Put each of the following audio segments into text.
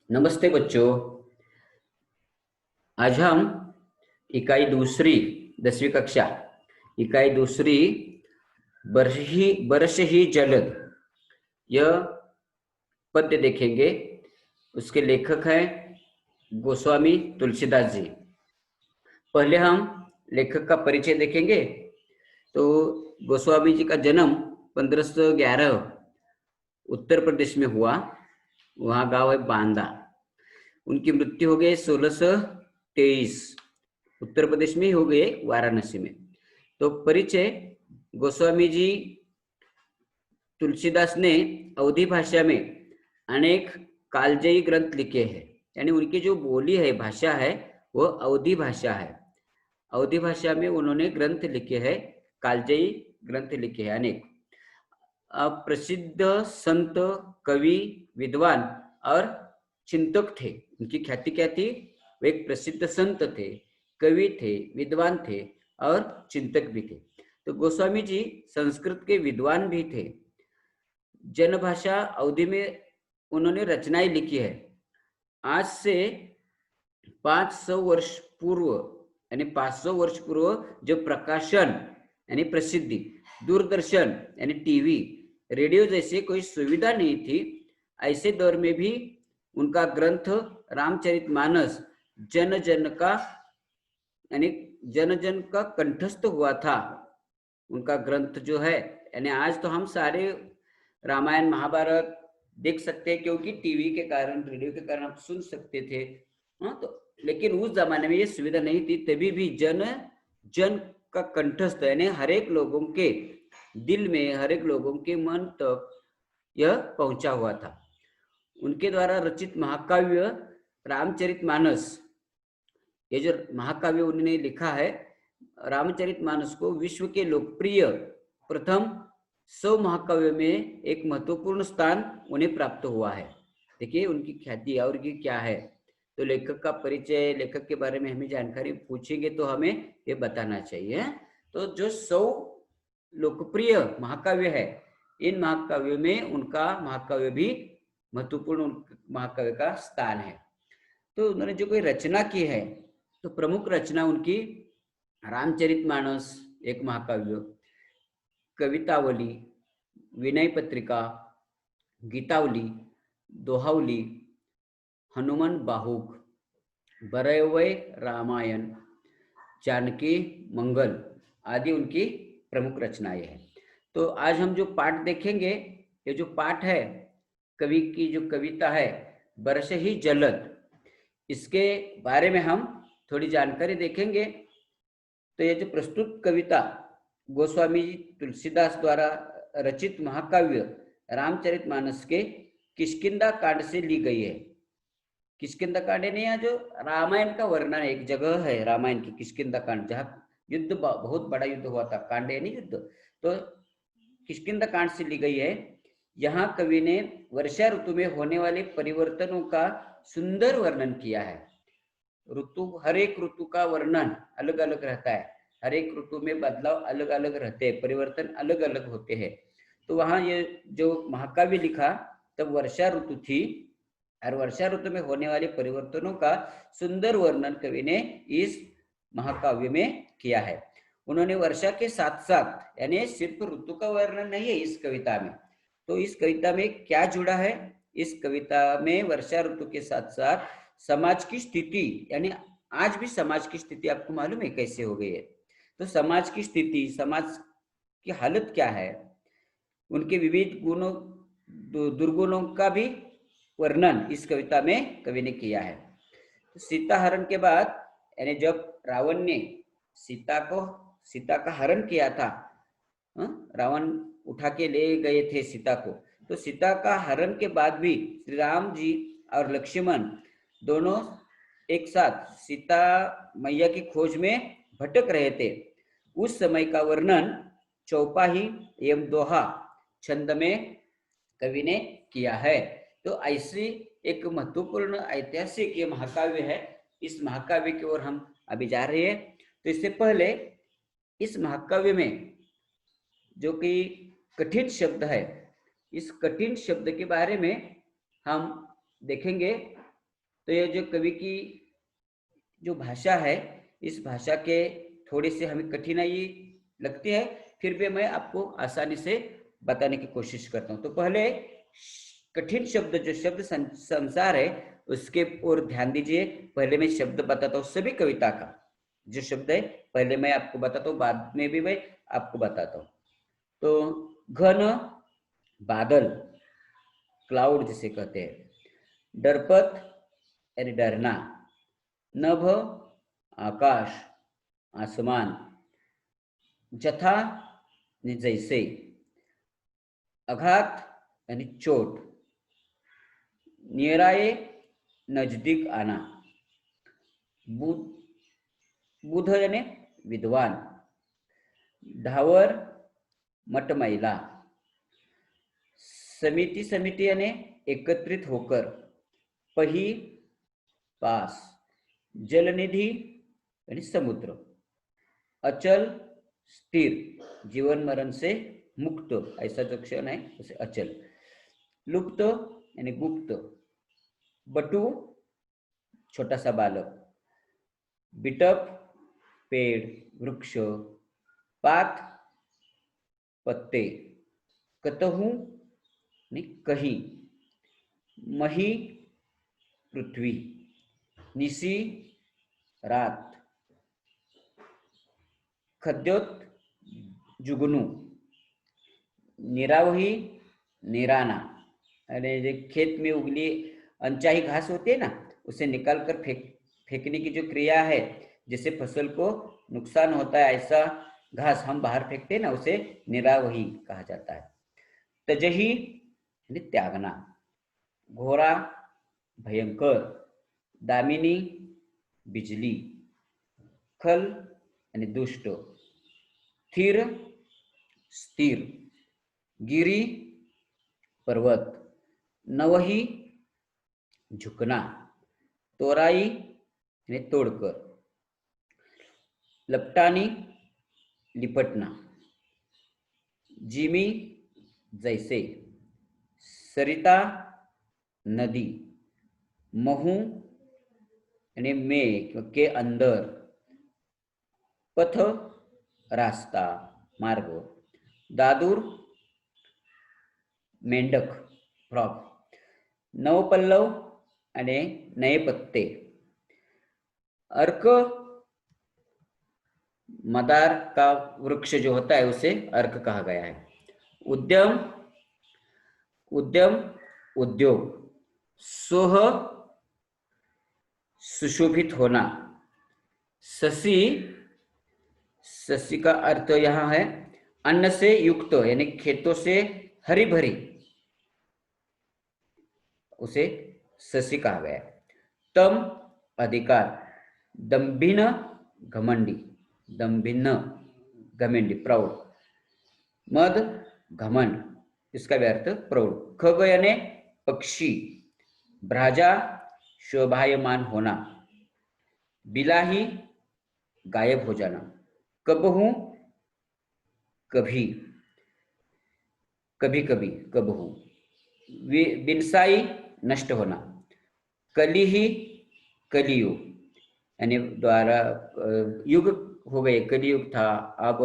नमस्ते बच्चों। आज हम इकाई दूसरी 10वीं कक्षा इकाई दूसरी बरस ही जलद यह पद्य देखेंगे। उसके लेखक हैं गोस्वामी तुलसीदास जी। पहले हम लेखक का परिचय देखेंगे। तो गोस्वामी जी का जन्म 1511 उत्तर प्रदेश में हुआ। वहाँ गांव है बांदा। उनकी मृत्यु हो गई 1623 उत्तर प्रदेश में ही हो गए, वाराणसी में। तो परिचय, गोस्वामी जी तुलसीदास ने अवधी भाषा में अनेक कालजयी ग्रंथ लिखे हैं। यानी उनकी जो बोली है, भाषा है, वो अवधी भाषा है। अवधी भाषा में उन्होंने ग्रंथ लिखे हैं, कालजयी ग्रंथ लिखे हैं अनेक। प्रसिद्ध संत, कवि, विद्वान और चिंतक थे। उनकी ख्याति क्या थी? वो एक प्रसिद्ध संत थे, कवि थे, विद्वान थे और चिंतक भी थे। तो गोस्वामी जी संस्कृत के विद्वान भी थे। जनभाषा अवधि में उन्होंने रचनाएं लिखी है। आज से 500 वर्ष पूर्व, यानी 500 वर्ष पूर्व जो प्रकाशन यानी प्रसिद्धि, दूरदर्शन यानी टीवी, रेडियो जैसे कोई सुविधा नहीं थी, ऐसे दौर में भी उनका ग्रंथ रामचरितमानस जन जन का यानी जन जन का कंठस्थ हुआ था। उनका ग्रंथ जो है, यानी आज तो हम सारे रामायण महाभारत देख सकते हैं, क्योंकि टीवी के कारण, रेडियो के कारण आप सुन सकते थे। हाँ, तो लेकिन उस जमाने में ये सुविधा नहीं थी। तभी भी जन जन का कंठस्थ, यानी हर एक लोगों के दिल में, हर एक लोगों के मन तक यह पहुंचा हुआ था। उनके द्वारा रचित महाकाव्य रामचरितमानस, ये जो महाकाव्य उन्होंने लिखा है, रामचरितमानस को विश्व के लोकप्रिय प्रथम 100 महाकाव्य में एक महत्वपूर्ण स्थान उन्हें प्राप्त हुआ है। देखिए उनकी ख्याति और की क्या है। तो लेखक का परिचय, लेखक के बारे में हमें जानकारी पूछेंगे तो हमें ये बताना चाहिए। तो जो 100 लोकप्रिय महाकाव्य है, इन महाकाव्यों में उनका महाकाव्य भी महत्वपूर्ण महाकाव्य का स्थान है। तो उन्होंने जो कोई रचना की है, तो प्रमुख रचना उनकी रामचरितमानस एक महाकाव्य, कवितावली, विनय पत्रिका, गीतावली, दोहावली, हनुमान बाहुक, बरयवय रामायण, जानकी मंगल आदि उनकी प्रमुख रचनाएं हैं। तो आज हम जो पाठ देखेंगे, ये जो पाठ है, कवि की जो कविता है बरस ही जलद, इसके बारे में हम थोड़ी जानकारी देखेंगे। तो ये जो प्रस्तुत कविता गोस्वामी तुलसीदास द्वारा रचित महाकाव्य रामचरितमानस के किष्किंधा कांड से ली गई है। किष्किंधा कांड ने यहाँ जो रामायण का वर्णन है, एक जगह है रामायण की किष्किंधा कांड, जहाँ युद्ध, बहुत बड़ा युद्ध हुआ था। कांडे नहीं युद्ध, तो किष्किंधा कांड से ली गई है। यहाँ कवि ने वर्षा ऋतु में होने वाले परिवर्तनों का सुंदर वर्णन किया है। ऋतु, हर एक ऋतु का वर्णन अलग अलग रहता है, हर एक ऋतु में बदलाव अलग अलग रहते हैं, परिवर्तन अलग अलग होते हैं। तो वहां ये जो महाकाव्य लिखा तब वर्षा ऋतु थी, और वर्षा ऋतु में होने वाले परिवर्तनों का सुंदर वर्णन कवि ने इस महाकाव्य में किया है। उन्होंने वर्षा के साथ साथ, यानी सिर्फ ऋतु का वर्णन नहीं है इस कविता में, तो इस कविता में क्या जुड़ा है? इस कविता में वर्षा ऋतु के साथ साथ समाज की स्थिति, यानी आज भी समाज की स्थिति आपको मालूम है कैसे हो गई है। तो समाज की स्थिति, समाज की हालत क्या है, उनके विविध गुणों, दुर्गुणों का भी वर्णन इस कविता में कवि ने किया है। तो सीता हरण के बाद, यानी जब रावण ने सीता का हरण किया था, रावण उठा के ले गए थे सीता को, तो सीता का हरण के बाद भी श्री राम जी और लक्ष्मण दोनों एक साथ सीता मैया की खोज में भटक रहे थे। उस समय का वर्णन चौपाही एवं दोहा छंद में कवि ने किया है। तो ऐसी एक महत्वपूर्ण ऐतिहासिक ये महाकाव्य है। इस महाकाव्य की ओर हम अभी जा रहे हैं। तो इससे पहले इस महाकाव्य में जो कि कठिन शब्द है, इस कठिन शब्द के बारे में हम देखेंगे। तो ये जो कवि की जो भाषा है, इस भाषा के थोड़ी सी हमें कठिनाई लगती है, फिर भी मैं आपको आसानी से बताने की कोशिश करता हूँ। तो पहले कठिन शब्द, जो शब्द संसार है, उसके ओर ध्यान दीजिए। पहले मैं शब्द बताता हूँ, सभी कविता का जो शब्द है पहले मैं आपको बताता हूँ, बाद में भी मैं आपको बताता हूँ। तो घन बादल, क्लाउड जिसे कहते हैं, डरपत यानी डरना, नभ आकाश आसमान, जथा यानी जैसे, आघात यानी चोट, नियराए नजदीक आना, बुध यानी विद्वान, ढावर मटमैला, समिति, समिति यानी एकत्रित होकर, पही पास, जलनिधि यानी समुद्र, अचल स्थिर, जीवन मरण से मुक्त, ऐसा जो क्षण है उसे अचल, लुप्त यानी गुप्त, बटू छोटा सा बालक, बिटप पेड़ वृक्ष, पात पत्ते, कतहु यानी कहीं, मही पृथ्वी, निसी रात, खद्योत जुगनू, निरावही निराना, अरे जो खेत में उगली अनचाही घास होती है ना, उसे निकाल कर फेंकने की जो क्रिया है, जिससे फसल को नुकसान होता है, ऐसा घास हम बाहर फेंकते हैं ना, उसे निरावही कहा जाता है। तजही यानी त्यागना, घोरा भयंकर, दामिनी बिजली, खल यानी दुष्ट, स्थिर स्थिर, गिरी पर्वत, नवही झुकना, तोराई यानी तोड़कर, लपटानी लिपटना, जिमी जैसे, सरिता नदी, महू यानी में के अंदर, पथ रास्ता मार्ग, दादूर मेंढक फ्रॉग, नवपल्लव यानी नए पत्ते, अर्क मदार का वृक्ष जो होता है उसे अर्क कहा गया है, उद्यम उद्यम उद्योग, सोह सुशोभित होना, शशि, शशि का अर्थ यहाँ है अन्न से युक्त, यानी खेतों से हरी भरी, उसे शशि कहा गया है। तम अधिकार, दम्भिन घमंडी, दम्भिन घमंडी प्राउड, मद घमंड, इसका भी अर्थ प्रौढ़, खग यानी पक्षी, भ्राजा शोभायमान होना, बिलाही गायब हो जाना, कबहू कभी, कभी कभी कबहू, बिनसाई नष्ट होना, कलिही कलियुग यानी द्वारा युग हो गए, कलियुग था, अब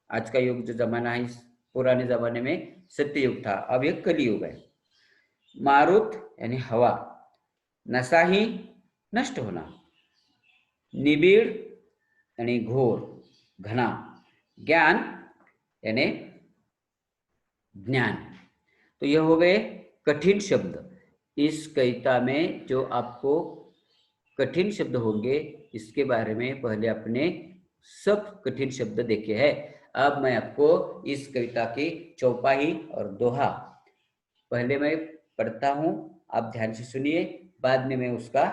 आज का युग जो जमाना है, पुराने जमाने में सत्ययुग था, अब यह कलियुग है। मारुत यानी हवा, नसाही नष्ट होना, निबिड़ यानी घोर घना, ज्ञान यानी ज्ञान। तो यह हो गए कठिन शब्द। इस कविता में जो आपको कठिन शब्द होंगे, इसके बारे में पहले अपने सब कठिन शब्द देखे हैं। अब मैं आपको इस कविता की चौपाई और दोहा पहले मैं पढ़ता हूँ, आप ध्यान से सुनिए, बाद में मैं उसका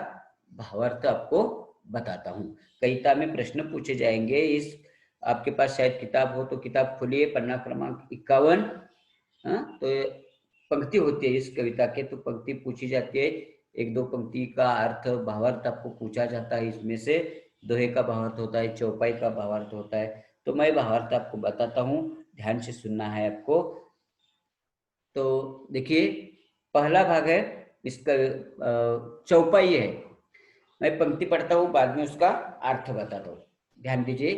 भावार्थ आपको बताता हूँ। कविता में प्रश्न पूछे जाएंगे। इस आपके पास शायद किताब हो तो किताब खोलिए, पन्ना क्रमांक 51। तो पंक्ति होती है इस कविता के, तो पंक्ति पूछी जाती है, एक दो पंक्ति का अर्थ भावार्थ आपको पूछा जाता है। इसमें से दोहे का भावार्थ होता है, चौपाई का भावार्थ होता है। तो मैं भावार्थ आपको बताता हूँ, ध्यान से सुनना है आपको। तो देखिए, पहला भाग है इसका चौपाई है। मैं पंक्ति पढ़ता हूँ, बाद में उसका अर्थ बताता हूँ, ध्यान दीजिए।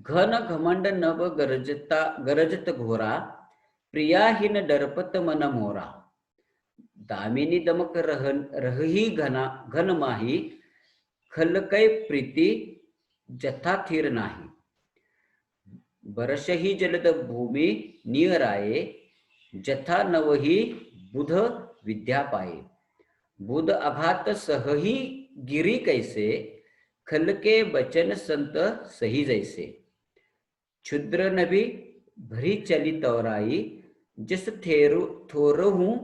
घन घमंड नभ गरजत घोरा, प्रियाहीन डरपत मन मोरा, दामिनी दमक रही घन माही, खलकै प्रीति जथा थीर नाही, बरसही जलद भूमि नियराये, जथा नवही बुध विद्या पाए, बुध अघात सहही गिरी कैसे, खल के बचन संत सही जैसे, क्षुद्र नभी भरी चली तौराई, जिस थोरहूं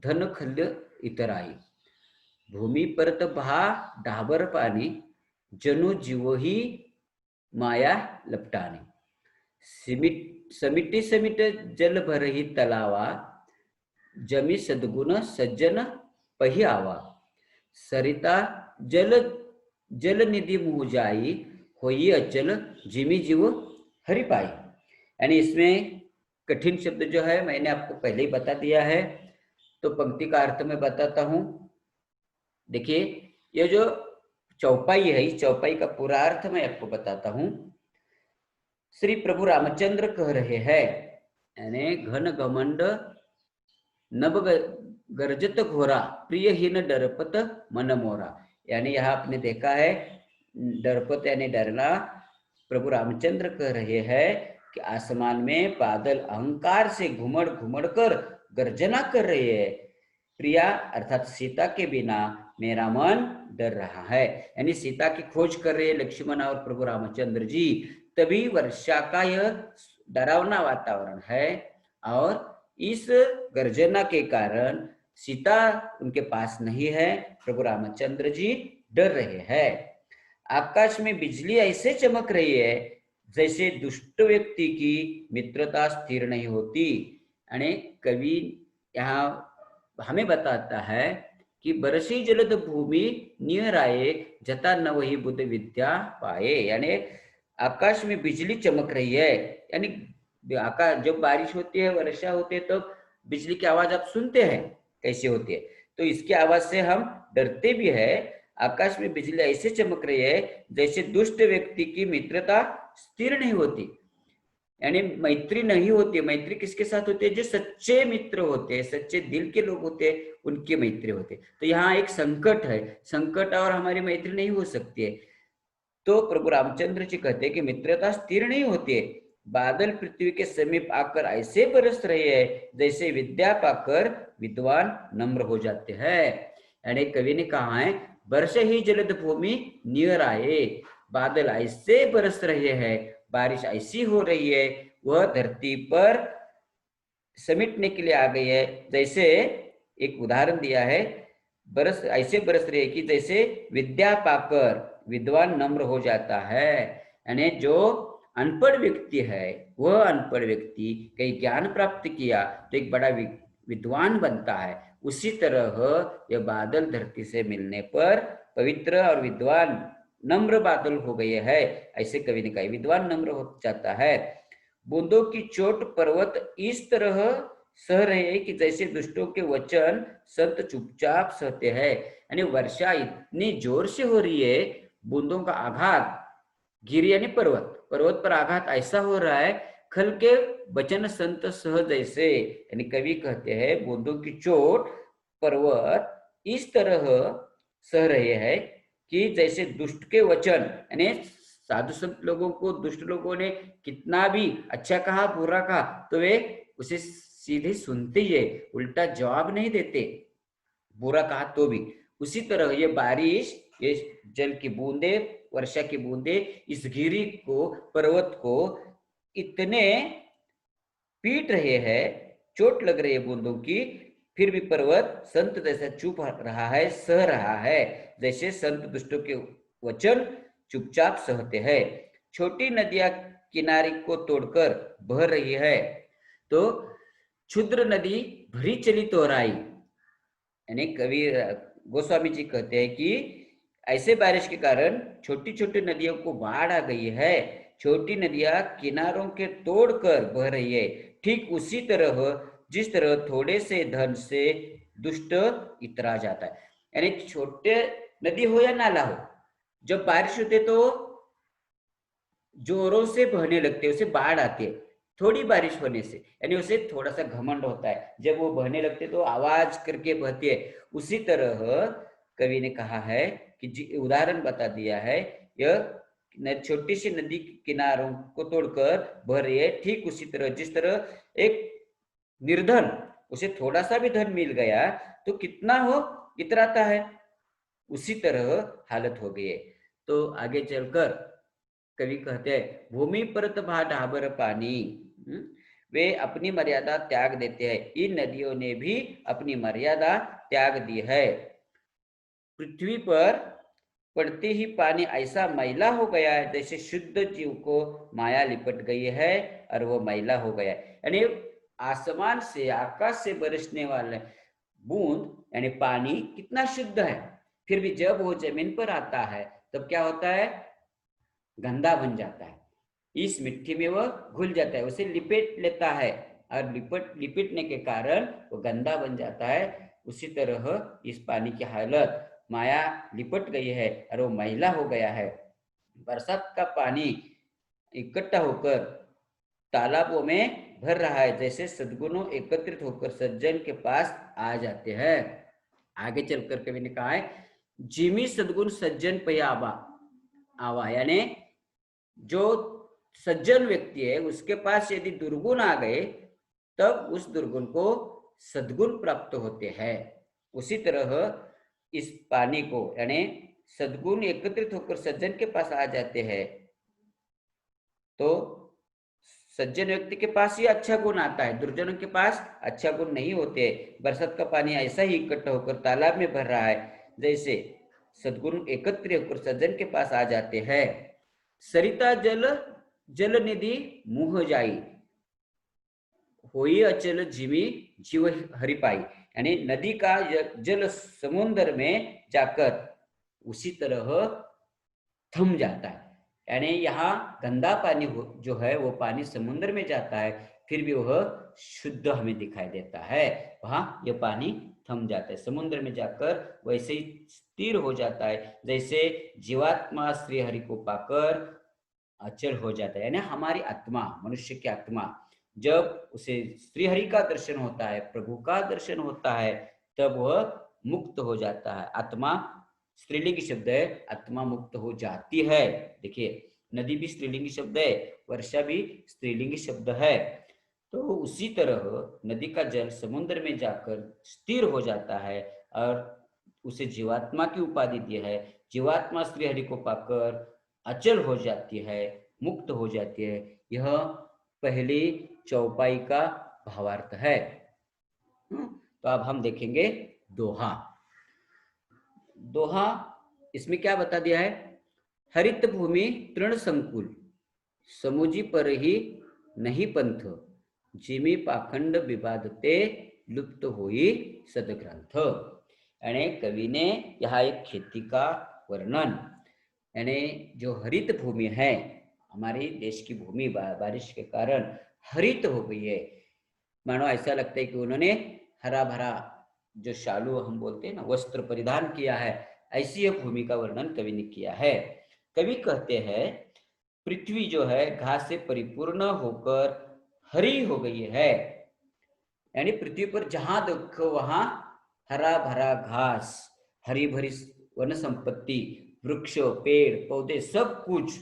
धन खल्य इतराई, भूमि परत बहा ढाबर पानी, जनु जीवही माया लपटानी, समिटी समिट जल भरही तलावा, जमी सद्गुण सज्जन पही आवा, सरिता जल निधि मुँह जाई, होई अचल जिमी जीव हरि पाई। यानी इसमें कठिन शब्द जो है मैंने आपको पहले ही बता दिया है, तो पंक्ति का अर्थ में बताता हूं। देखिए, ये जो चौपाई है, इस चौपाई का पूरा अर्थ मैं आपको बताता हूं। श्री प्रभु रामचंद्र कह रहे हैं, यानी घन घमंड नभ गरजत घोरा, प्रियहीन डरपत मन मोरा। यानी यहाँ आपने देखा है, डरपत यानी डरना। प्रभु रामचंद्र कह रहे हैं कि आसमान में बादल अहंकार से घुमड़ घुमड़ कर गर्जना कर रहे हैं, प्रिया अर्थात सीता के बिना मेरा मन डर रहा है। यानी सीता की खोज कर रहे लक्ष्मण और प्रभु रामचंद्र जी, तभी वर्षा का यह डरावना वातावरण है, और इस गर्जना के कारण सीता उनके पास नहीं है, प्रभु रामचंद्र जी डर रहे हैं। आकाश में बिजली ऐसे चमक रही है जैसे दुष्ट व्यक्ति की मित्रता स्थिर नहीं होती। यानी कवि यहाँ हमें बताता है कि बरसी जलद भूमि नियराये, जता न वही बुद्ध विद्या पाए। यानी आकाश में बिजली चमक रही है, यानी आकाश जब बारिश होती है, वर्षा होती है, तो बिजली की आवाज आप सुनते हैं कैसे होती है, तो इसकी आवाज से हम डरते भी है। आकाश में बिजली ऐसे चमक रही है जैसे दुष्ट व्यक्ति की मित्रता स्थिर नहीं होती, यानी मैत्री नहीं होती। मैत्री किसके साथ होती है? जो सच्चे मित्र होते हैं, सच्चे दिल के लोग होते हैं, उनकी मैत्री होती है। तो यहाँ एक संकट है, संकट और हमारी मैत्री नहीं हो सकती है। तो प्रभु रामचंद्र जी कहते हैं कि मित्रता स्थिर नहीं होती है। बादल पृथ्वी के समीप आकर ऐसे बरस रहे हैं जैसे विद्या पाकर विद्वान नम्र हो जाते हैं। यानी कवि ने कहा है, वर्ष ही जलद भूमि नियर आए, बादल ऐसे बरस रहे हैं, बारिश ऐसी हो रही है, वह धरती पर समेटने के लिए आ गई है। जैसे एक उदाहरण दिया है, बरस ऐसे बरस रही है कि जैसे विद्या पाकर विद्वान नम्र हो जाता है। यानी जो अनपढ़ व्यक्ति है, वह अनपढ़ व्यक्ति कहीं ज्ञान प्राप्त किया तो एक बड़ा विद्वान बनता है। उसी तरह यह बादल धरती से मिलने पर पवित्र और विद्वान नम्र बादल हो गए हैं। ऐसे कवि ने कहा, विद्वान नम्र हो जाता है। बूंदों की चोट पर्वत इस तरह सह रहे हैं कि जैसे दुष्टों के वचन संत चुपचाप सहते हैं। यानी वर्षा इतनी जोर से हो रही है, बूंदों का आघात, गिरी यानी पर्वत पर आघात ऐसा हो रहा है, खल के वचन संत सह जैसे। यानी कवि कहते हैं, बूंदों की चोट पर्वत इस तरह सह रहे हैं कि जैसे दुष्ट के वचन, यानी साधु संत लोगों को दुष्ट लोगों ने कितना भी अच्छा कहा बुरा कहा तो वे उसे सीधे सुनते ही है, उल्टा जवाब नहीं देते, बुरा कहा तो भी। उसी तरह ये बारिश, ये जल की बूंदे, वर्षा की बूंदे इस गिरी को, पर्वत को इतने पीट रहे हैं, चोट लग रही है बूंदों की, फिर भी पर्वत संत जैसा चुप रहा है, सह रहा है, जैसे संत दुष्टों के वचन चुपचाप सहते हैं। छोटी नदियां किनारे को तोड़कर बह रही है, तो क्षुद्र नदी भरी चली तोराई। यानी कवि गोस्वामी जी कहते हैं कि ऐसे बारिश के कारण छोटी छोटी नदियों को बाढ़ आ गई है, छोटी नदियां किनारों के तोड़कर बह रही है। ठीक उसी तरह जिस तरह थोड़े से धन से दुष्ट इतरा जाता है। यानी छोटे नदी हो या नाला हो, जब बारिश होती है तो जोरों से बहने लगते हैं, उसे बाढ़ आती है थोड़ी बारिश होने से, यानी उसे थोड़ा सा घमंड होता है, जब वो बहने लगते तो आवाज करके बहती है। उसी तरह कवि ने कहा है कि उदाहरण बता दिया है, यह छोटी सी नदी के किनारों को तोड़कर बह रही है, ठीक उसी तरह जिस तरह एक निर्धन, उसे थोड़ा सा भी धन मिल गया तो कितना हो इतराता है, उसी तरह हालत हो गई है। तो आगे चलकर कवि कहते हैं, भूमि परत भा ढाबर पानी, वे अपनी मर्यादा त्याग देते हैं, इन नदियों ने भी अपनी मर्यादा त्याग दी है। पृथ्वी पर पड़ते ही पानी ऐसा मैला हो गया है जैसे शुद्ध जीव को माया लिपट गई है और वो मैला हो गया है। यानी आसमान से, आकाश से बरसने वाले बूंद यानी पानी कितना शुद्ध है, फिर भी जब वो जमीन पर आता है तब क्या होता है, गंदा बन जाता है। इस मिट्टी में वो घुल जाता है, उसे लिपेट लेता है और लिपटने के कारण वो गंदा बन जाता है। उसी तरह इस पानी की हालत, माया लिपट गई है और वो मैला हो गया है। बरसात का पानी इकट्ठा होकर तालाबों में भर रहा है, जैसे सद्गुणों एकत्रित होकर सज्जन के पास आ जाते हैं। आगे चलकर कवि ने कहा है, जिमी सद्गुण सज्जन पे आवा, यानी जो सज्जन व्यक्ति है उसके पास यदि दुर्गुण आ गए तब उस दुर्गुण को सद्गुण प्राप्त होते हैं। उसी तरह इस पानी को यानी सद्गुण एकत्रित होकर सज्जन के पास आ जाते हैं, तो सज्जन व्यक्ति के पास ही अच्छा गुण आता है, दुर्जनों के पास अच्छा गुण नहीं होते। बरसात का पानी ऐसा ही इकट्ठा होकर तालाब में भर रहा है, जैसे सद्गुण एकत्र होकर सज्जन के पास आ जाते हैं। सरिता जल जल निधि मुह जाई, होई अचल जिमी जीव हरि पाई, यानी नदी का जल समुद्र में जाकर उसी तरह थम जाता है। यानी यहाँ गंदा पानी जो है वो पानी समुद्र में जाता है, फिर भी वह शुद्ध हमें दिखाई देता है, वहां यह पानी थम जाता है, समुद्र में जाकर वैसे ही स्थिर हो जाता है, जैसे जीवात्मा श्री हरि को पाकर अचल हो जाता है। यानी हमारी आत्मा, मनुष्य की आत्मा जब उसे श्री हरि का दर्शन होता है, प्रभु का दर्शन होता है, तब वह मुक्त हो जाता है। आत्मा स्त्रीलिंग शब्द है, आत्मा मुक्त हो जाती है। देखिए नदी भी स्त्रीलिंग शब्द है, वर्षा भी स्त्रीलिंग शब्द है। तो उसी तरह नदी का जल समुद्र में जाकर स्थिर हो जाता है और उसे जीवात्मा की उपाधि दी है। जीवात्मा श्री हरि को पाकर अचल हो जाती है, मुक्त हो जाती है। यह पहली चौपाई का भावार्थ है। तो अब हम देखेंगे दोहा। दोहा इसमें क्या बता दिया है, हरित भूमि तृण संकुल, समुझी पर ही नहीं पंथ, जिमी पाखंड विवादते लुप्त हुई सदग्रंथ। यानी कवि ने यहाँ एक खेती का वर्णन, यानी जो हरित भूमि है, हमारी देश की भूमि बारिश के कारण हरित हो गई है, मानो ऐसा लगता है कि उन्होंने हरा भरा जो शालू हम बोलते हैं ना, वस्त्र परिधान किया है, ऐसी यह भूमि का वर्णन कवि ने किया है। कवि कहते हैं पृथ्वी जो है घास से परिपूर्ण होकर हरी हो गई है, यानी पृथ्वी पर जहां देखो वहां हरा भरा घास, हरी भरी वन संपत्ति, वृक्ष, पेड़ पौधे, सब कुछ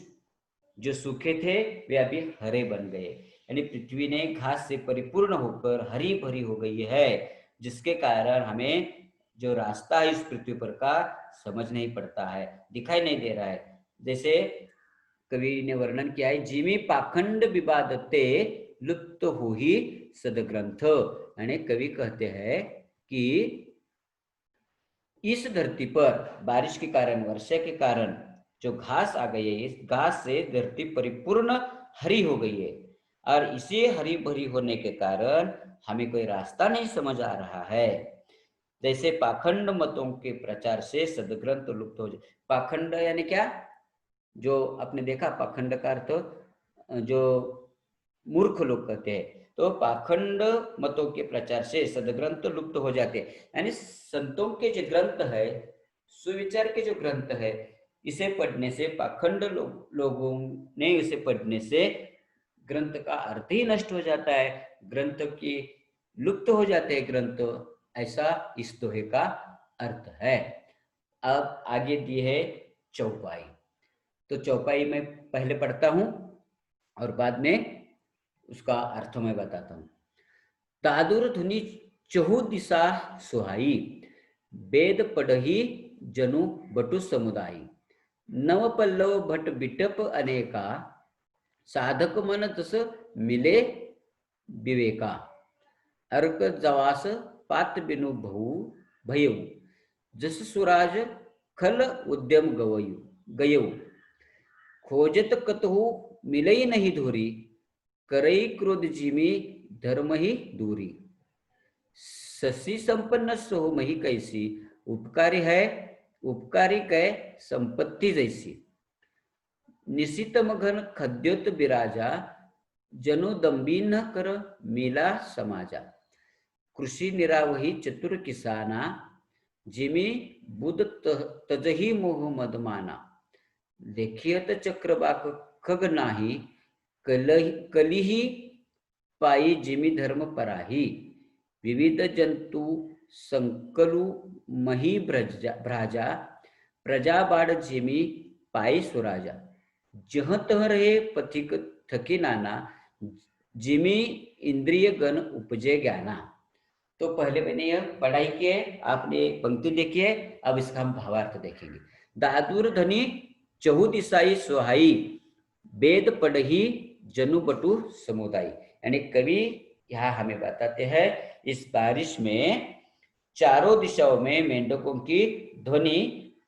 जो सूखे थे वे अभी हरे बन गए। यानी पृथ्वी ने घास से परिपूर्ण होकर हरी भरी हो गई है, जिसके कारण हमें जो रास्ता है इस पृथ्वी पर का समझ नहीं पड़ता है, दिखाई नहीं दे रहा है। जैसे कवि ने वर्णन किया है, जिमी पाखंड विवादते लुप्त हो ही सदग्रंथ। यानी कवि कहते हैं कि इस धरती पर बारिश के कारण, वर्षा के कारण जो घास आ गई है, इस घास से धरती परिपूर्ण हरी हो गई है, और इसे हरी भरी होने के कारण हमें कोई रास्ता नहीं समझ आ रहा है। जैसे पाखंड मतों के प्रचार से सदग्रंथ लुप्त हो जाए। पाखंड यानी क्या, जो आपने देखा पाखंड का अर्थ जो मूर्ख लोग कहते हैं, तो पाखंड मतों के प्रचार से सदग्रंथ लुप्त हो जाते हैं। यानी संतों के जो ग्रंथ है, सुविचार के जो ग्रंथ है, इसे पढ़ने से पाखंड लोगों ने इसे पढ़ने से ग्रंथ का अर्थ ही नष्ट हो जाता है, ग्रंथ की लुप्त हो जाते हैं ग्रंथ। ऐसा इस दोहे का अर्थ है। अब आगे दी है चौपाई। तो चौपाई में पहले पढ़ता हूं और बाद में उसका अर्थ मैं बताता हूं। दादुर धुनि चहु दिशा सुहाई, वेद पढ़ही जनु बटु समुदायी। नव पल्लव भट बिटप अनेका, साधक मन तस मिले विवेका। अर्क जवास पात बिनु भऊ भयऊ, जस सुराज खल उद्यम गयऊ। खोजत कतहु मिलई नहीं धोरी, करई क्रोध जिमी धर्म ही दूरी। शशि संपन्न सोह मही कैसी, उपकारी है उपकारी कै संपत्ति जैसी। निशित मघन खद्योत बिराजा, जनु दम्बी न कर मिला समाजा। कृषि निरावही चतुर किसाना, जिमी बुध तजही मोह मदमाना। देखियत चक्रबाक खग नाही, कलिही पाई जिमी धर्म पराही। विविध जंतु संकलु मही भ्राजा, प्रजा बाढ़ जिमी पाई सुराजा। जह तह रहे पथिक थकी नाना, जिमी इंद्रिय गण उपजे ज्ञाना। तो पहले मैंने यह पढ़ाई की है, आपने पंक्ति देखी है, अब इसका हम भावार्थ देखेंगे। दादुर धनी चहु दिशाई सुहाई, वेद पढ़ही जनु बटु समुदाय। यानी कवि यहाँ हमें बताते हैं इस बारिश में चारों दिशाओं में मेंढकों की ध्वनि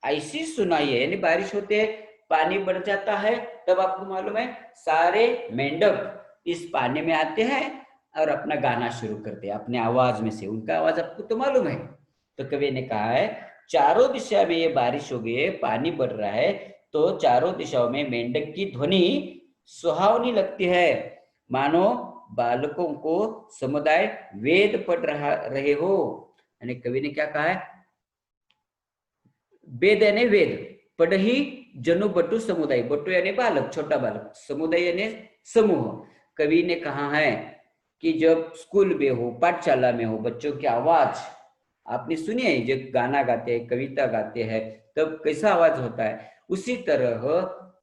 ऐसी सुनाई है। यानी बारिश होते पानी बढ़ जाता है, तब आपको मालूम है सारे मेंढक इस पानी में आते हैं और अपना गाना शुरू करते हैं अपने आवाज में से। उनका आवाज आपको तो मालूम है। तो कवि ने कहा है चारों दिशा में ये बारिश हो गई है, पानी बढ़ रहा है, तो चारों दिशाओं में मेंढक की ध्वनि सुहावनी लगती है, मानो बालकों को समुदाय वेद पढ़ रहे हो। यानी कवि ने क्या कहा है, वेद यानी वेद, पढ़ही जनु बटु समुदाय, बटु यानी बालक, छोटा बालक, समुदाय यानी समूह। कवि ने कहा है कि जब स्कूल में हो, पाठशाला में हो, बच्चों की आवाज आपने सुनी है, जब गाना गाते हैं, कविता गाते हैं, तब कैसा आवाज होता है, उसी तरह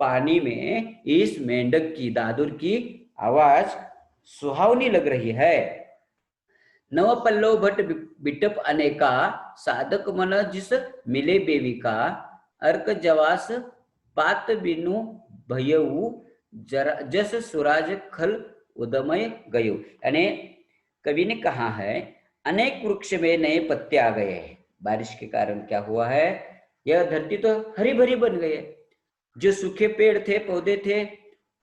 पानी में इस मेंढक की, दादुर की आवाज सुहावनी लग रही है। नव पल्लव भट बिटप अनेका, साधक मन जिस मिले बेविका। अर्क जवास पात बिनु भयऊ, जस सुराज खल उदमय गयो। यानी कवि ने कहा है अनेक वृक्ष में नए पत्ते आ गए हैं। बारिश के कारण क्या हुआ है, यह धरती तो हरी भरी बन गई है। जो सूखे पेड़ थे, पौधे थे,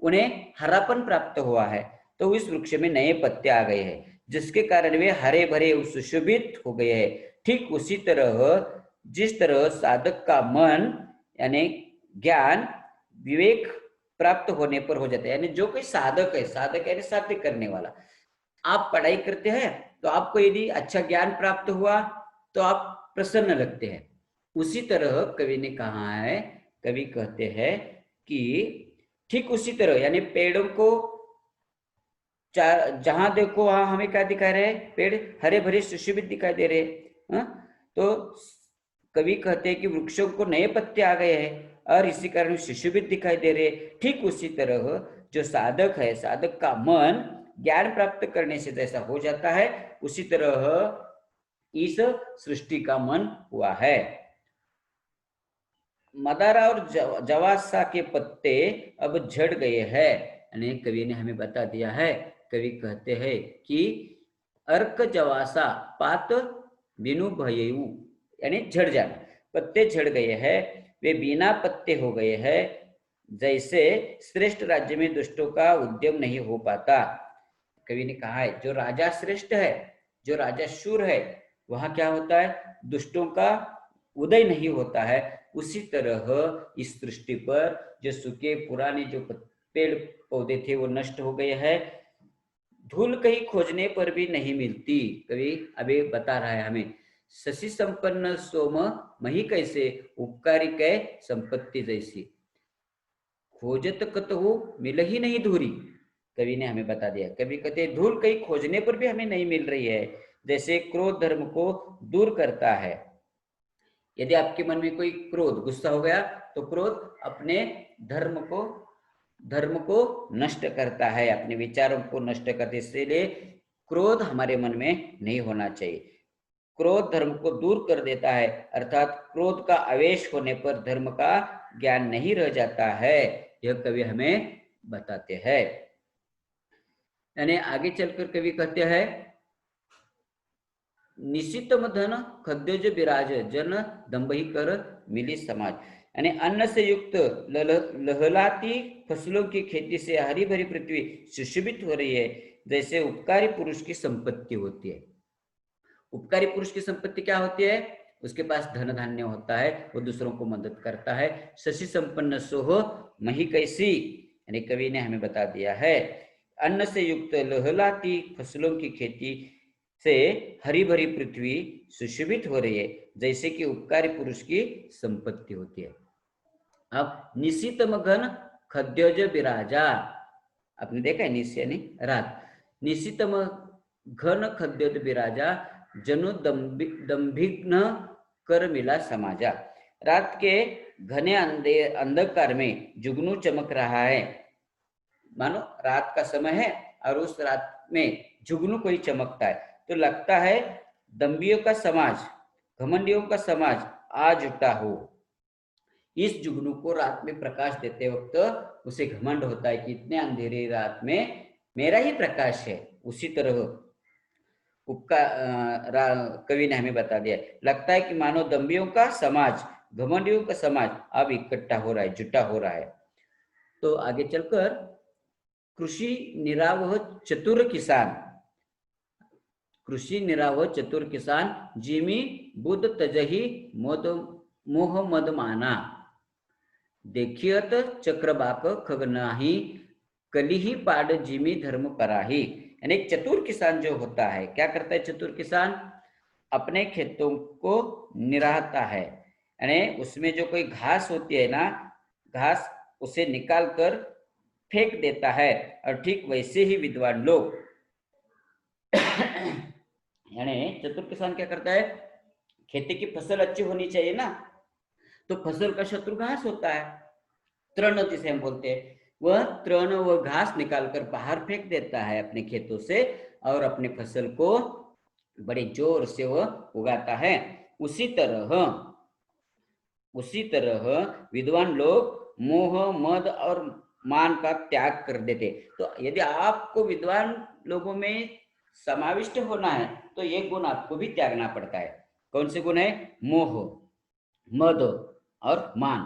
उन्हें हरापन प्राप्त हुआ है, तो इस वृक्ष में नए पत्ते आ गए हैं, जिसके कारण वे हरे भरे सुशोभित हो गए हैं। ठीक उसी तरह जिस तरह साधक का मन यानी ज्ञान विवेक प्राप्त होने पर हो जाता है। यानी जो कोई साधक है, साधक यानी साध्य करने वाला, आप पढ़ाई करते हैं तो आपको यदि अच्छा ज्ञान प्राप्त हुआ तो आप प्रसन्न लगते हैं। उसी तरह कवि ने कहा है, कवि कहते हैं कि ठीक उसी तरह यानी पेड़ों को जहां देखो वहां हमें क्या दिखा रहे हैं, पेड़ हरे भरे सुशोभित दिखाई दे रहे। तो कवि कहते हैं कि वृक्षों को नए पत्ते आ गए हैं और इसी कारण सुशोभित दिखाई दे रहे। ठीक उसी तरह जो साधक है, साधक का मन ज्ञान प्राप्त करने से जैसा हो जाता है, उसी तरह इस सृष्टि का मन हुआ है। मदारा और जवासा के पत्ते अब झड़ गए हैं। यानी कवि ने हमें बता दिया है, कवि कहते हैं कि अर्क जवासा पात बिनु भयऊ, यानी झड़ जाना, पत्ते झड़ गए हैं, वे बिना पत्ते हो गए हैं, जैसे श्रेष्ठ राज्य में दुष्टों का उद्यम नहीं हो पाता। कवि ने कहा है जो राजा श्रेष्ठ है, जो राजा शूर है, वहां क्या होता है, दुष्टों का उदय नहीं होता है। उसी तरह इस सृष्टि पर जो सूखे पुराने जो पेड़ पौधे थे वो नष्ट हो गए हैं, धूल कहीं खोजने पर भी नहीं मिलती। कवि अभी बता रहा है हमें, शशि संपन्न सोम मही कैसे, उपकारी कै संपत्ति जैसी। खोजत कतहु मिल ही नहीं धूरी, कवि ने हमें बता दिया। कवि कहते हैं धूल कहीं खोजने पर भी हमें नहीं मिल रही है। जैसे क्रोध धर्म को दूर करता है। यदि आपके मन में कोई क्रोध, गुस्सा हो गया, तो क्रोध अपने धर्म को नष्ट करता है, अपने विचारों को नष्ट करता है। इसलिए क्रोध हमारे मन में नहीं होना चाहिए। क्रोध धर्म को दूर कर देता है, अर्थात क्रोध का आवेश होने पर धर्म का ज्ञान नहीं रह जाता है, यह कवि हमें बताते हैं। यानी आगे चलकर कवि कहते हैं, निशितम धन खद्योज विराज, जन दंभही कर मिली समाज। यानी अन्न से युक्त लहलाती फसलों की खेती से हरी भरी पृथ्वी सुशोभित हो रही है, जैसे उपकारी पुरुष की संपत्ति होती है। उपकारी पुरुष की संपत्ति क्या होती है? उसके पास धन धान्य होता है, वो दूसरों को मदद करता है। शशि संपन्न सोह मही कैसी, यानी कवि ने हमें बता दिया है, अन्न से युक्त लहलाती फसलों की खेती से हरी भरी पृथ्वी सुशोभित हो रही है, जैसे कि उपकारी पुरुष की संपत्ति होती है। अब निशितम घन खद्योज विराजा, आपने देखा है निश यानी रात, निशितम घन खद्योज विराजा, जनु दंभिघ्न कर मिला समाजा। रात के घने अंधकार में जुगनू चमक रहा है। मानो रात का समय है और उस रात में जुगनू कोई चमकता है, तो लगता है दंभियों का समाज, घमंडियों का समाज आ जुटा हो। इस जुगनू को रात में प्रकाश देते वक्त उसे घमंड होता है कि इतने अंधेरी रात में मेरा ही प्रकाश है। उसी तरह कवि ने हमें बता दिया, लगता है कि मानो दंभियों का समाज, घमंडियों का समाज अब इकट्ठा हो रहा है, जुटा हो रहा है। तो आगे चलकर कृषि निरावह चतुर किसान, कृषि निरावह चतुर किसान, जिमी बुद्ध तजही मोह मद माना, देखियत चक्रबाक खगनाही, कलिही पाड जिमी धर्म कराही। यानी चतुर किसान जो होता है, क्या करता है चतुर किसान? अपने खेतों को निराहता है, यानी उसमें जो कोई घास होती है ना, घास उसे निकाल कर फेंक देता है। और ठीक वैसे ही विद्वान लोग यानी चतुर किसान क्या करता है, खेती की फसल अच्छी होनी चाहिए ना, तो फसल का शत्रु घास होता है, तृण जिसे हम बोलते हैं, वह तृण व घास निकालकर बाहर फेंक देता है अपने खेतों से, और अपने फसल को बड़े जोर से वह उगाता है। उसी तरह विद्वान लोग मोह मद और मान का त्याग कर देते। तो यदि आपको विद्वान लोगों में समाविष्ट होना है, तो एक गुण आपको भी त्यागना पड़ता है। कौन से गुण है? मोह, मद और मान।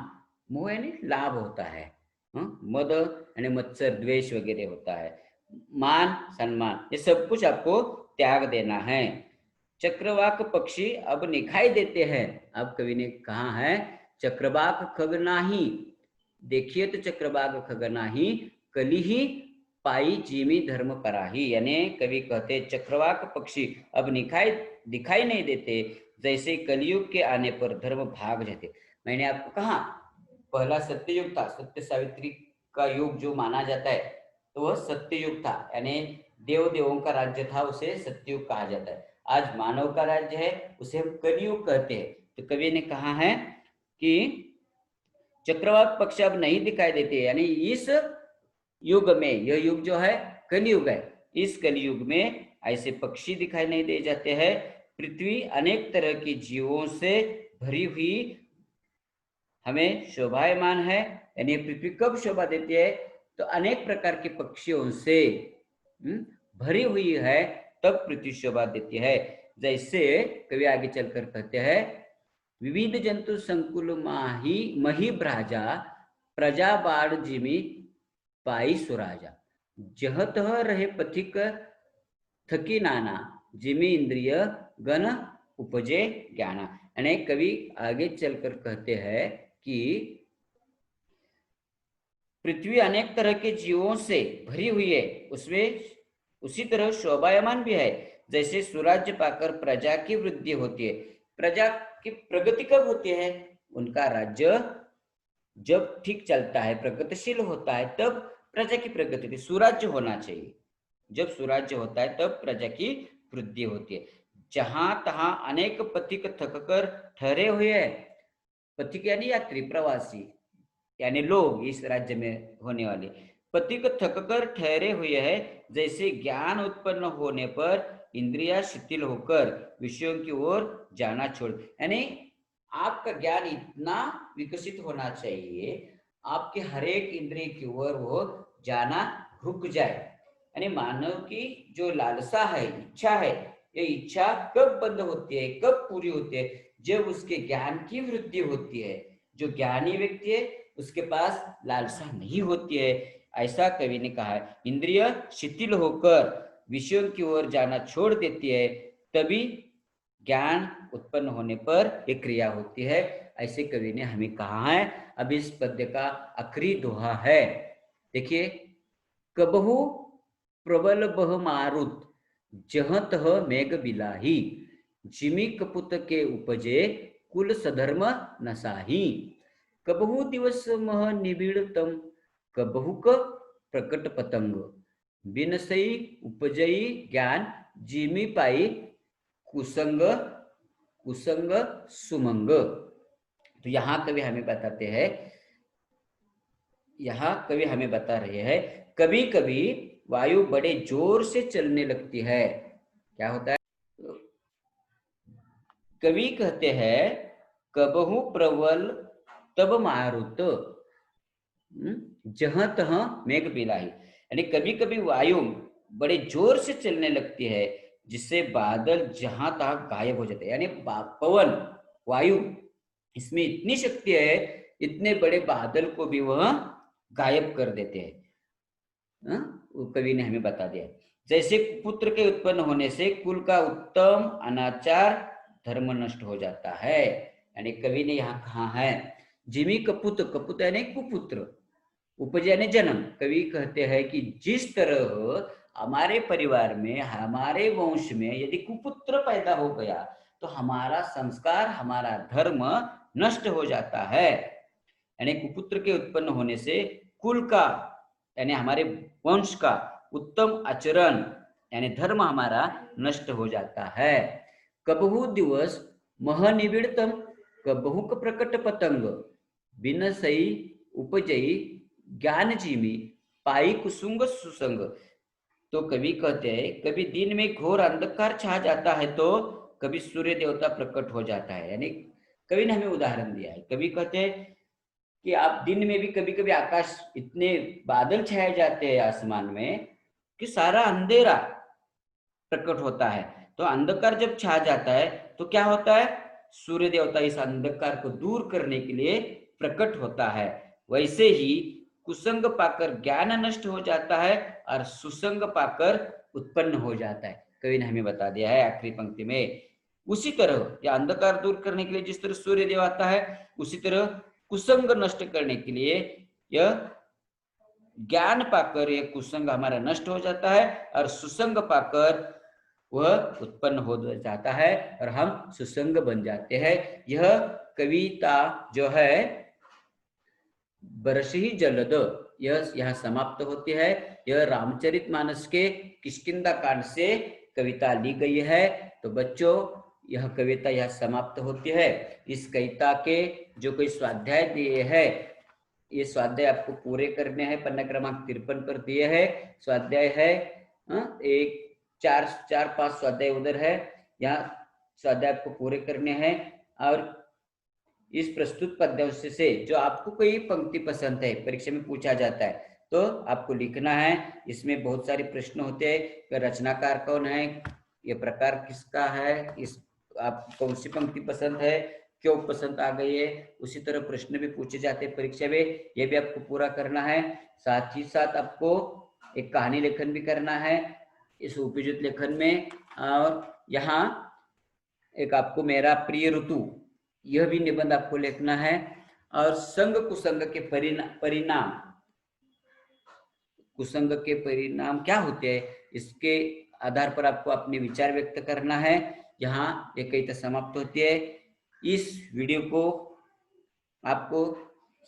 मोह यानी लाभ होता है, मद यानी मत्सर द्वेष वगैरह होता है, मान सम्मान, ये सब कुछ आपको त्याग देना है। चक्रवाक पक्षी अब निखाई देते हैं। अब कवि ने कहा है चक्रवाक खगनाही, देखिए तो चक्रवाक खगनाही, कली ही पाई जीमी धर्म पराही। यानी कवि कहते चक्रवाक पक्षी अब दिखाई नहीं देते, जैसे कलयुग के आने पर धर्म भाग जाते। मैंने आपको कहा पहला सत्य युग था, सत्य सावित्री का युग जो माना जाता है, तो वह सत्य युग था, यानी देवों का राज्य था, उसे सत्ययुग कहा जाता है। आज मानव का राज्य है, उसे हम कलयुग कहते हैं। तो कवि ने कहा है कि चक्रवाक पक्षी अब नहीं दिखाई देते, यानी इस युग में, यह युग जो है कलयुग है, इस कलयुग में ऐसे पक्षी दिखाई नहीं दे जाते हैं। पृथ्वी अनेक तरह की जीवों से भरी हुई हमें शोभायमान है, यानी पृथ्वी कब शोभा देती है? तो अनेक प्रकार के पक्षियों से भरी हुई है, तब पृथ्वी शोभा देती है। जैसे कवि आगे चलकर कहते हैं, विविध जंतु संकुल माही मही भ्राजा, प्रजा बाढ़ जिमी पाई सुराजा, जह तह रहे पथिक थकी नाना, जिमी इंद्रिय गण उपजे ज्ञाना। यानी कवि आगे चलकर कहते हैं कि पृथ्वी अनेक तरह के जीवों से भरी हुई है, उसी तरह शोभायमान भी है, जैसे सुराज्य पाकर प्रजा की वृद्धि होती है। प्रजा की प्रगति कब होती है? उनका राज्य जब ठीक चलता है, प्रगतिशील होता है, तब प्रजा की प्रगति होती है। सुराज्य होना चाहिए, जब सुराज्य होता है तब प्रजा की वृद्धि होती है। जहां तहां अनेक पथिक थककर ठहरे हुए हैं, पथिक यानी यात्री, प्रवासी यानी लोग इस राज्य में होने वाले, पथिक थककर ठहरे हुए हैं, जैसे ज्ञान उत्पन्न होने पर इंद्रिया शिथिल होकर विषयों की ओर जाना छोड़, यानी आपका ज्ञान इतना विकसित होना चाहिए, आपके हर एक इंद्रिय की ओर वो जाना रुक जाए। यानी मानव की जो लालसा है, इच्छा है, ये इच्छा कब बंद होती है, कब पूरी होती है? जब उसके ज्ञान की वृद्धि होती है। जो ज्ञानी व्यक्ति है उसके पास लालसा नहीं होती है। ऐसा कवि ने कहा है, इंद्रिय शिथिल होकर विषयों की ओर जाना छोड़ देती है, तभी ज्ञान उत्पन्न होने पर एक क्रिया होती है। ऐसे कवि ने हमें कहा है। अब इस पद्य का आखिरी दोहा है, देखिए, कबहू प्रबल बह मारुत जह तह मेघ बिलाही, जिमी कपुत के उपजे कुल सधर्म नसाही। कबहू दिवस मह निबिड़ तम, कबहुक प्रकट पतंग, बिनसई उपजई ज्ञान, जिमी पाई कुसंग कुसंग सुमंग। तो यहाँ कवि हमें बताते हैं, यहाँ कवि हमें बता रहे हैं, कभी कभी वायु बड़े जोर से चलने लगती है। क्या होता है? कवि कहते हैं, कबहू प्रबल तब मारुत जहां तहां मेघ बिलाही, यानी कभी कभी वायु बड़े जोर से चलने लगती है, जिससे बादल जहां तहां गायब हो जाते हैं। यानी पवन, वायु, इसमें इतनी शक्ति है, इतने बड़े बादल को भी वह गायब कर देते हैं। कवि ने हमें बता दिया, जैसे पुत्र के उत्पन्न होने से कुल का उत्तम अनाचार धर्म नष्ट हो जाता है। यानी कवि ने यहाँ कहा है, जिमी कपुत, कपुत यानी कुपुत्र, उपज यानी जन्म। कवि कहते हैं कि जिस तरह हमारे परिवार में, हमारे वंश में यदि कुपुत्र पैदा हो गया तो हमारा संस्कार, हमारा धर्म नष्ट हो जाता है। यानी कुपुत्र के उत्पन्न होने से कुल का, यानी हमारे वंश का उत्तम आचरण यानी धर्म हमारा नष्ट हो जाता है। कबहू दिवस मह निबिड़तम, कबहुक प्रकट पतंग, बिन सई उपजई ज्ञान जीमी, पाई कुसुंग सुसंग। तो कवि कहते हैं, कभी दिन में घोर अंधकार छा जाता है तो कभी सूर्य देवता प्रकट हो जाता है। यानी कवि ने हमें उदाहरण दिया है, कवि कहते हैं कि आप दिन में भी कभी कभी आकाश, इतने बादल छाए जाते हैं आसमान में कि सारा अंधेरा प्रकट होता है। तो अंधकार जब छा जाता है तो क्या होता है? सूर्य देवता इस अंधकार को दूर करने के लिए प्रकट होता है। वैसे ही कुसंग पाकर ज्ञान नष्ट हो जाता है और सुसंग पाकर उत्पन्न हो जाता है। कवि ने हमें बता दिया है आखिरी पंक्ति में। उसी तरह यह अंधकार दूर करने के लिए जिस तरह सूर्य देव आता है, उसी तरह कुसंग नष्ट करने के लिए यह ज्ञान पाकर यह कुसंग हमारा नष्ट हो जाता है और सुसंग पाकर वह उत्पन्न हो जाता है और हम सुसंग बन जाते हैं। यह कविता जो है बरसही जलद, यह यहाँ समाप्त होती है। यह रामचरितमानस के किष्किंधा कांड से कविता ली गई है। तो बच्चों, यह कविता यह समाप्त होती है। इस कविता के जो कोई स्वाध्याय दिए है, ये स्वाध्याय आपको पूरे करने हैं। पन्ना क्रमांक 53 पर दिए है स्वाध्याय है। एक 4-5 स्वाध्याय उधर है, यहाँ स्वाध्याय आपको पूरे करने हैं। और इस प्रस्तुत पद्यांश से जो आपको कोई पंक्ति पसंद है, परीक्षा में पूछा जाता है, तो आपको लिखना है। इसमें बहुत सारे प्रश्न होते हैं, रचनाकार कौन है, ये प्रकार किसका है, इस आपको कौन सी पंक्ति पसंद है, क्यों पसंद आ गई है। उसी तरह प्रश्न भी पूछे जाते हैं परीक्षा में, ये भी आपको पूरा करना है। साथ ही साथ आपको एक कहानी लेखन भी करना है इस उपयुक्त लेखन में। और यहाँ एक आपको मेरा प्रिय ऋतु, यह भी निबंध आपको लिखना है। और संग कुसंग के परिणाम, कुसंग के परिणाम क्या होते हैं, इसके आधार पर आपको अपने विचार व्यक्त करना है। यहाँ ये कविता समाप्त होती है। इस वीडियो को आपको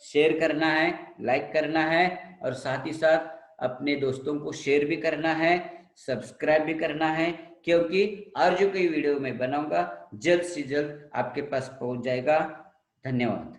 शेयर करना है, लाइक करना है और साथ ही साथ अपने दोस्तों को शेयर भी करना है, सब्सक्राइब भी करना है, क्योंकि और जो कोई वीडियो मैं बनाऊंगा जल्द से जल्द आपके पास पहुंच जाएगा। धन्यवाद।